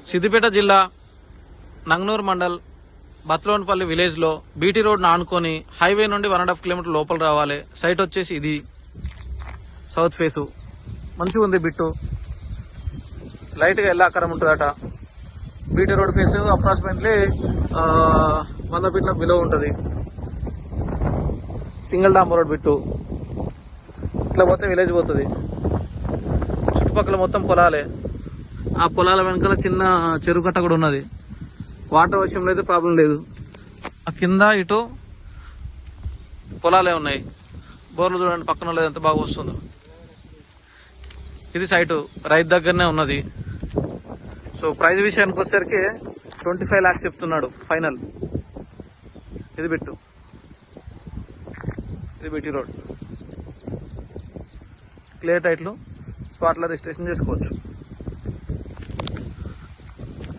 సిద్దిపేట జిల్లా నంగనూరు మండల్ బత్లోన్పల్లి విలేజ్ లో BT road ఆనుకొని హైవే నుండి 1.5 కిలోమీటర్ లోపల రావాలి. సైట్ వచ్చేసి ఇది సౌత్ ఫేసు. మంచిగా ఉంది బిట్టు, లైట్ గా ఎల్లాకారం ఉంటుందట. బీటీ రోడ్ ఫేస్ అప్రాక్సిమేట్లీ 100 ఫీట్ల బిలో ఉంటుంది. సింగిల్ డాంబర్ రోడ్ బిట్టు. ఇట్లా పోతే విలేజ్ పోతుంది. చుట్టుపక్కల మొత్తం పొలాలే. ఆ పొలాల వెనకాల చిన్న చెరువు కట్ట కూడా ఉన్నది. వాటర్ విషయంలో అయితే ప్రాబ్లం లేదు. ఆ కింద ఇటు పొలాలే ఉన్నాయి. బోర్లు చూడండి పక్కన లేదు ఎంత బాగా వస్తుందో. ఇది సైటు రైతు దగ్గరనే ఉన్నది. సో ప్రైస్ విషయానికి వచ్చేసరికి 25 lakhs చెప్తున్నాడు ఫైనల్. ఇది బిట్టు, ఇది బీటీ రోడ్. క్లియర్ టైట్లు, స్పాట్లో రిజిస్ట్రేషన్ చేసుకోవచ్చు.